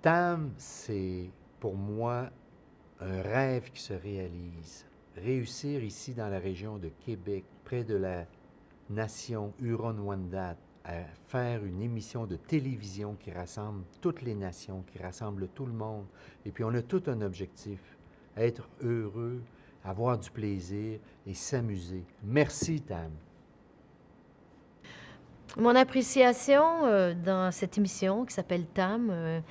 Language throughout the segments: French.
TAM, c'est pour moi un rêve qui se réalise. Réussir ici dans la région de Québec, près de la nation Huron-Wendat, à faire une émission de télévision qui rassemble toutes les nations, qui rassemble tout le monde. Et puis on a tout un objectif, être heureux, avoir du plaisir et s'amuser. Merci, Tam. Mon appréciation dans cette émission qui s'appelle TAM,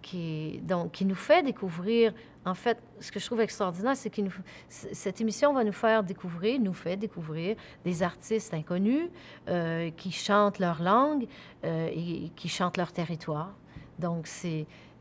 qui nous fait découvrir, en fait, ce que je trouve extraordinaire, c'est que cette émission va nous fait découvrir des artistes inconnus qui chantent leur langue et qui chantent leur territoire. Donc,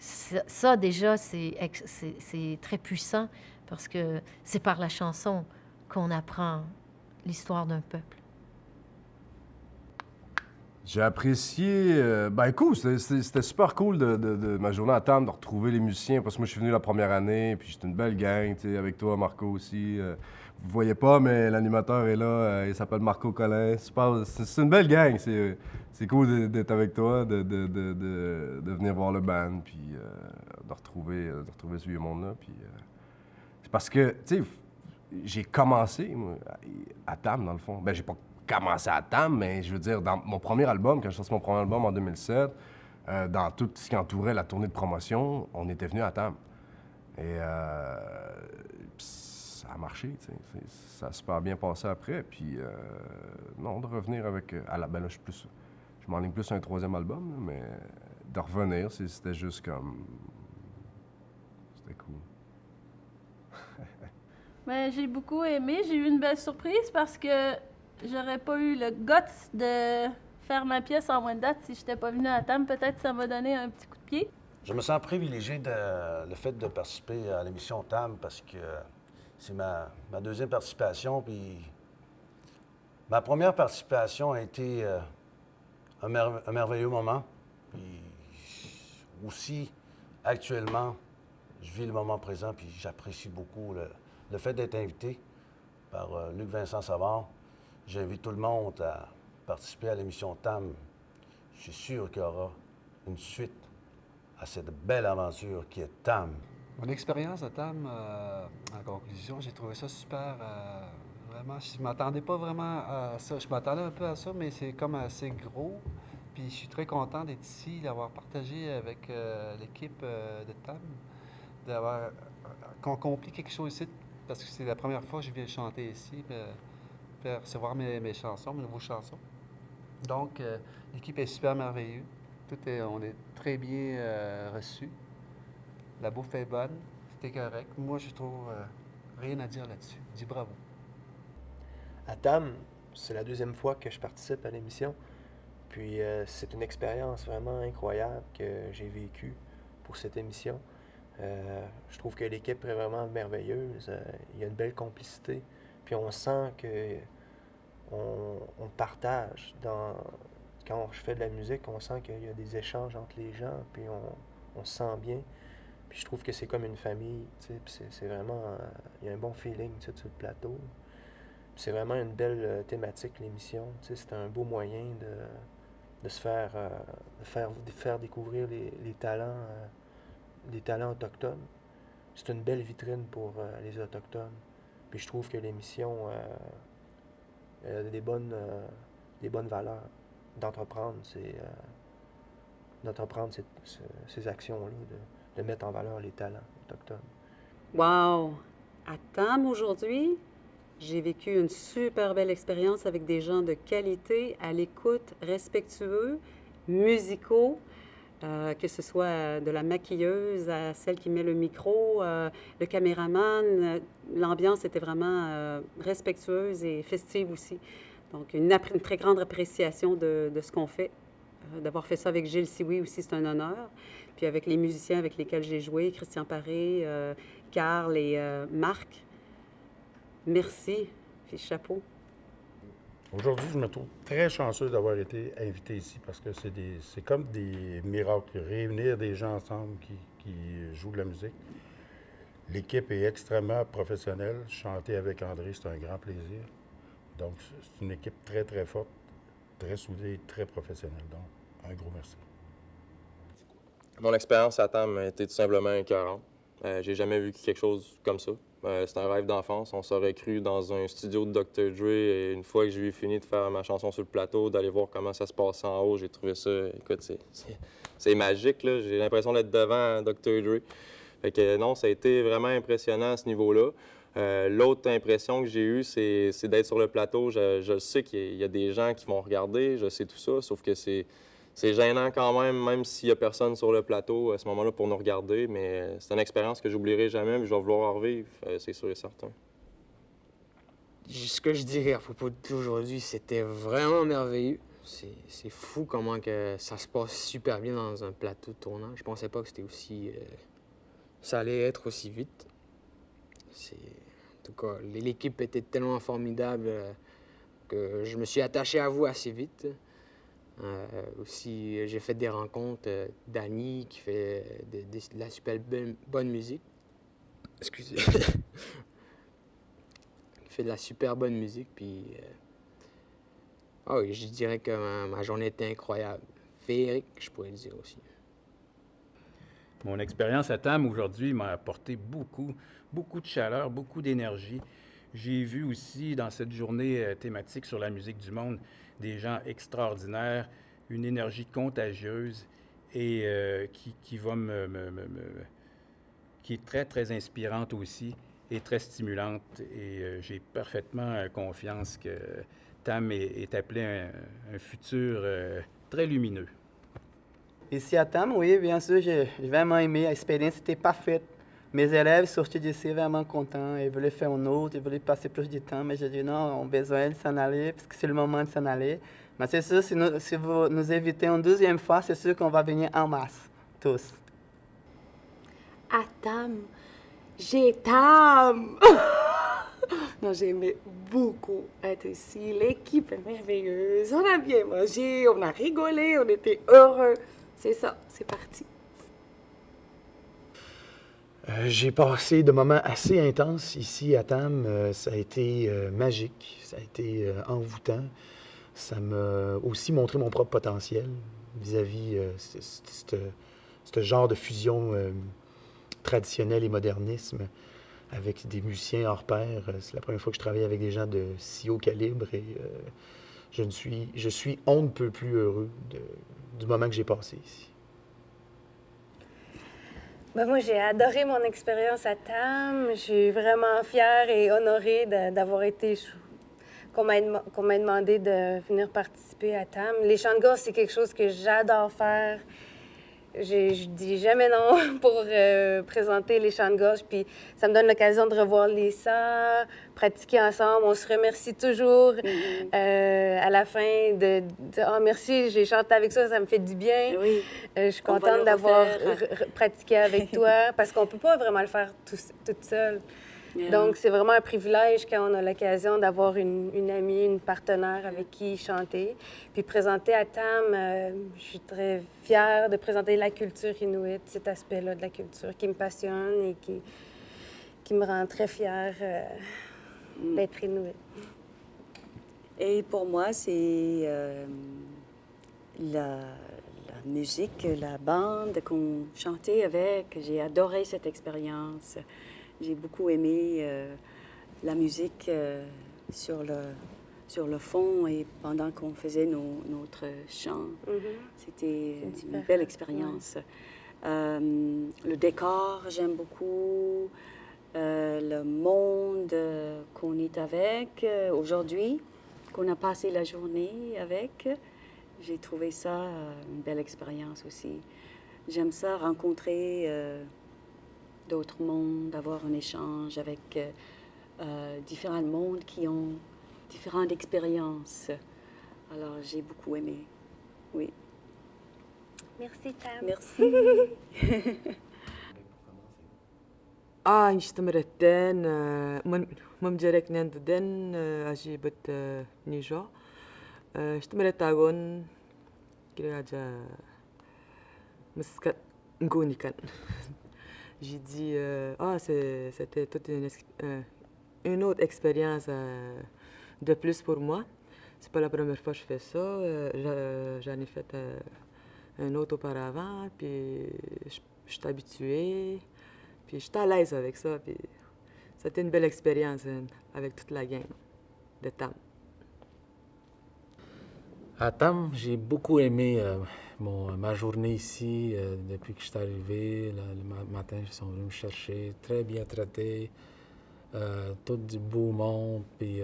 ça déjà, c'est très puissant parce que c'est par la chanson qu'on apprend l'histoire d'un peuple. J'ai apprécié. Écoute, c'était super cool de ma journée à Tam, de retrouver les musiciens, parce que moi, je suis venu la première année, puis j'étais une belle gang, tu sais, avec toi, Marco aussi. Vous voyez pas, mais l'animateur est là, il s'appelle Marco Collin. C'est une belle gang, c'est cool d'être avec toi, de venir voir le band, puis de retrouver ce vieux monde-là. Puis c'est parce que, tu sais, j'ai commencé, moi, à Tam, dans le fond. Ben, j'ai pas commencé à Tam, mais je veux dire, dans mon premier album, quand je sorti mon premier album en 2007, dans tout ce qui entourait la tournée de promotion, on était venu à Tam. Et ça a marché, tu sais. Ça a super bien passé après. Puis, non, de revenir avec... ben là, je m'enligne plus sur un troisième album, là, mais de revenir, c'était juste comme... C'était cool. Mais j'ai beaucoup aimé. J'ai eu une belle surprise parce que j'aurais pas eu le guts de faire ma pièce en Wendat si j'étais pas venue à Tam. Peut-être ça m'a donné un petit coup de pied. Je me sens privilégié le fait de participer à l'émission TAM parce que c'est ma deuxième participation. Puis ma première participation a été un merveilleux moment. Puis aussi, actuellement, je vis le moment présent puis j'apprécie beaucoup le fait d'être invité par Luc-Vincent Savard. J'invite tout le monde à participer à l'émission TAM. Je suis sûr qu'il y aura une suite à cette belle aventure qui est TAM. Mon expérience à TAM, en conclusion, j'ai trouvé ça super. Vraiment, je ne m'attendais pas vraiment à ça. Je m'attendais un peu à ça, mais c'est comme assez gros. Puis je suis très content d'être ici, d'avoir partagé avec l'équipe de TAM, d'avoir accompli quelque chose ici, parce que c'est la première fois que je viens chanter ici, faire recevoir mes chansons, mes nouvelles chansons. Donc, l'équipe est super merveilleuse. On est très bien reçus. La bouffe est bonne, c'était correct. Moi, je trouve rien à dire là-dessus. Je dis bravo. À TAM, c'est la deuxième fois que je participe à l'émission. Puis c'est une expérience vraiment incroyable que j'ai vécue pour cette émission. Je trouve que l'équipe est vraiment merveilleuse. Il y a une belle complicité. Puis on sent que on partage. Quand je fais de la musique, on sent qu'il y a des échanges entre les gens, puis on se sent bien. Puis je trouve que c'est comme une famille, tu sais, puis c'est vraiment... il y a un bon feeling, tu sais, sur le plateau. Puis c'est vraiment une belle thématique, l'émission. Tu sais, c'est un beau moyen de se faire, de faire découvrir les talents autochtones. C'est une belle vitrine pour les Autochtones. Puis je trouve que l'émission a des bonnes valeurs d'entreprendre ces actions-là, de mettre en valeur les talents autochtones. Wow! À TAM aujourd'hui, j'ai vécu une super belle expérience avec des gens de qualité, à l'écoute, respectueux, musicaux, que ce soit de la maquilleuse à celle qui met le micro, le caméraman. L'ambiance était vraiment respectueuse et festive aussi. Donc, une très grande appréciation de ce qu'on fait. D'avoir fait ça avec Gilles Sioui aussi, c'est un honneur. Puis avec les musiciens avec lesquels j'ai joué, Christian Paré, Carl et Marc. Merci. Puis chapeau. Aujourd'hui, je me trouve très chanceux d'avoir été invité ici parce que c'est comme des miracles, réunir des gens ensemble qui jouent de la musique. L'équipe est extrêmement professionnelle. Chanter avec André, c'est un grand plaisir. Donc, c'est une équipe très, très forte, très soudée, très professionnelle. Donc, un gros merci. Mon expérience à TAM a été tout simplement écœurante. J'ai jamais vu quelque chose comme ça. C'est un rêve d'enfance. On s'aurait cru dans un studio de Dr. Dre. Et une fois que j'ai eu fini de faire ma chanson sur le plateau, d'aller voir comment ça se passait en haut, j'ai trouvé ça... Écoute, c'est magique, là. J'ai l'impression d'être devant Dr. Dre. Fait que non, ça a été vraiment impressionnant à ce niveau-là. L'autre impression que j'ai eue, c'est d'être sur le plateau. Je sais qu'il y a des gens qui vont regarder, je sais tout ça, sauf que c'est gênant quand même s'il n'y a personne sur le plateau à ce moment-là pour nous regarder, mais c'est une expérience que j'oublierai jamais, mais je vais vouloir en revivre, c'est sûr et certain. Ce que je dirais à propos d'aujourd'hui, c'était vraiment merveilleux. C'est fou comment que ça se passe super bien dans un plateau de tournage. Je pensais pas que c'était aussi... ça allait être aussi vite. En tout cas, l'équipe était tellement formidable que je me suis attaché à vous assez vite. Aussi, j'ai fait des rencontres d'Annie qui fait de la super bonne musique. Excusez. Qui fait de la super bonne musique, puis... oui, je dirais que ma journée était incroyable. Féerique, je pourrais le dire aussi. Mon expérience à TAM aujourd'hui m'a apporté beaucoup de chaleur, beaucoup d'énergie. J'ai vu aussi dans cette journée thématique sur la musique du monde des gens extraordinaires, une énergie contagieuse et qui est très, très inspirante aussi et très stimulante. Et j'ai parfaitement confiance que TAM est appelé un futur très lumineux. Ici à TAM, oui, bien sûr, j'ai vraiment aimé. L'expérience était parfaite. Mes élèves sortis d'ici vraiment contents. Ils voulaient faire un autre, ils voulaient passer plus de temps. Mais j'ai dit non, on a besoin de s'en aller, parce que c'est le moment de s'en aller. Mais c'est sûr, si vous nous invitez une deuxième fois, c'est sûr qu'on va venir en masse, tous. À TAM, j'ai TAM! Non, j'aimais beaucoup être ici. L'équipe est merveilleuse. On a bien mangé, on a rigolé, on était heureux. C'est ça, c'est parti. J'ai passé de moments assez intenses ici à TAM. Ça a été magique, ça a été envoûtant. Ça m'a aussi montré mon propre potentiel vis-à-vis ce genre de fusion traditionnelle et modernisme avec des musiciens hors pair. C'est la première fois que je travaille avec des gens de si haut calibre et je suis on ne peut plus heureux du moment que j'ai passé ici. Ben moi, j'ai adoré mon expérience à TAM. Je suis vraiment fière et honorée d'avoir été... qu'on m'ait demandé de venir participer à TAM. Les chants de gorge, c'est quelque chose que j'adore faire. Je dis jamais non pour présenter les chants de gorge, puis ça me donne l'occasion de revoir les pratiquer ensemble. On se remercie toujours à la fin de oh, merci, j'ai chanté avec ça, ça me fait du bien. Oui. Je suis contente d'avoir pratiqué avec toi, parce qu'on peut pas vraiment le faire toute seule. Donc, c'est vraiment un privilège quand on a l'occasion d'avoir une amie, une partenaire avec qui chanter. Puis présenter à TAM, je suis très fière de présenter la culture inuit, cet aspect-là de la culture qui me passionne et qui me rend très fière d'être inuit. Et pour moi, c'est la musique, la bande qu'on chantait avec. J'ai adoré cette expérience. J'ai beaucoup aimé la musique sur le fond et pendant qu'on faisait notre chant. C'était une belle expérience. Ouais. Le décor, j'aime beaucoup. Le monde qu'on est avec aujourd'hui, qu'on a passé la journée avec, j'ai trouvé ça une belle expérience aussi. J'aime ça, rencontrer d'autres mondes, avoir un échange avec différents mondes qui ont différentes expériences. Alors, j'ai beaucoup aimé. Oui. Merci, Tam. Merci. اشتمرتين ممجرك ننددن أجيبت نيجو اشتمرت أقول كده جا مسكت نكوني كان j'ai dit c'était toute une autre expérience de plus pour moi. C'est pas la première fois que je fais ça. J'en ai fait un autre auparavant, puis je suis habituée, puis je suis à l'aise avec ça, puis c'était une belle expérience avec toute la gang de TAM. À TAM, j'ai beaucoup aimé ma journée ici. Depuis que je suis arrivé, le matin, ils sont venus me chercher, très bien traité, tout du beau monde. Puis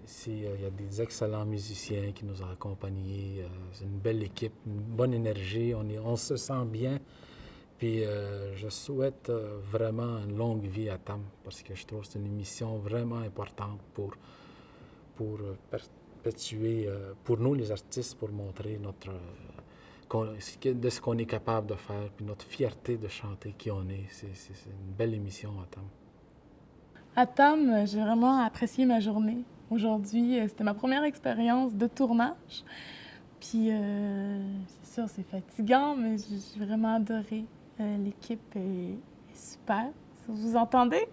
ici, il y a des excellents musiciens qui nous ont accompagnés. C'est une belle équipe, une bonne énergie. On se sent bien. Puis je souhaite vraiment une longue vie à TAM parce que je trouve que c'est une émission vraiment importante pour perpétuer, pour nous les artistes, pour montrer de ce qu'on est capable de faire, puis notre fierté de chanter qui on est. C'est une belle émission à TAM. À TAM, j'ai vraiment apprécié ma journée. Aujourd'hui, c'était ma première expérience de tournage. Puis c'est sûr, c'est fatigant, mais j'ai vraiment adoré. L'équipe est super. Vous entendez?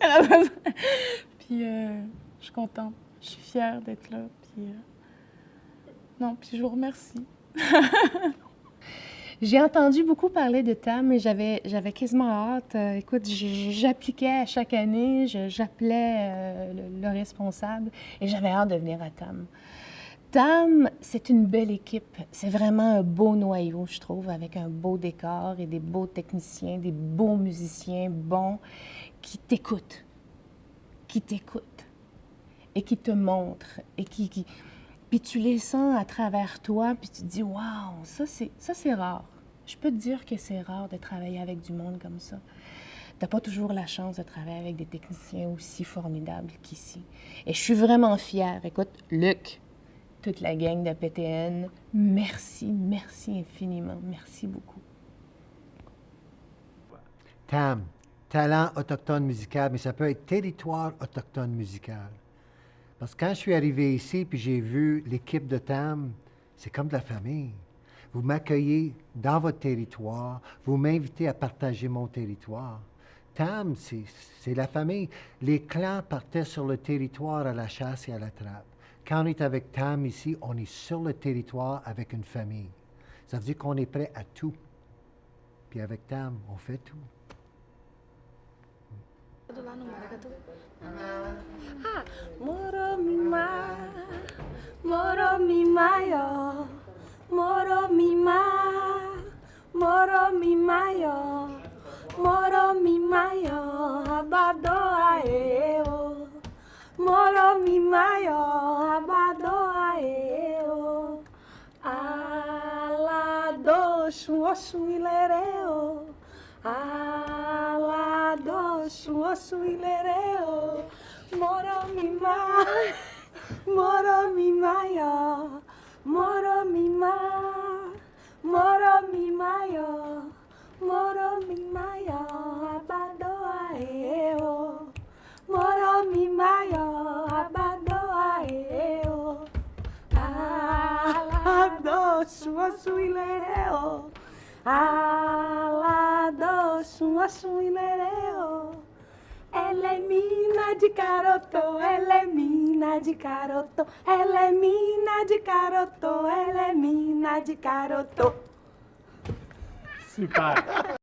Puis je suis contente. Je suis fière d'être là. Puis puis je vous remercie. J'ai entendu beaucoup parler de TAM et j'avais quasiment hâte. Écoute, j'appliquais à chaque année, j'appelais le responsable et j'avais hâte de venir à TAM. TAM, c'est une belle équipe. C'est vraiment un beau noyau, je trouve, avec un beau décor et des beaux techniciens, des beaux musiciens bons qui t'écoutent et qui te montrent et puis tu les sens à travers toi, puis tu te dis « Wow, ça c'est rare. » Je peux te dire que c'est rare de travailler avec du monde comme ça. T'as pas toujours la chance de travailler avec des techniciens aussi formidables qu'ici. Et je suis vraiment fière. Écoute, Luc, toute la gang de PTN, merci infiniment. Merci beaucoup. TAM, talent autochtone musical, mais ça peut être territoire autochtone musical. Parce que quand je suis arrivé ici puis j'ai vu l'équipe de TAM, c'est comme de la famille. Vous m'accueillez dans votre territoire, vous m'invitez à partager mon territoire. TAM, c'est la famille. Les clans partaient sur le territoire à la chasse et à la trappe. Quand on est avec TAM ici, on est sur le territoire avec une famille. Ça veut dire qu'on est prêt à tout. Puis avec TAM, on fait tout. Moro mi mayo, moro mi mayo, abado aeo. Moro mi mayo, abado aeo. Alado shuoshu ilereo. Alado shuoshu ilereo. Moro mi mayo, moro mi mayo, moro mi mayo, moro mi mayo, abado aeo. Moro mi mayo, abado aeo. Alado shuoshu ilereo. Alado shuoshu ilereo. Ela é mina de caroto, ela é mina de caroto, ela é mina de caroto, ela é mina de caroto. Super!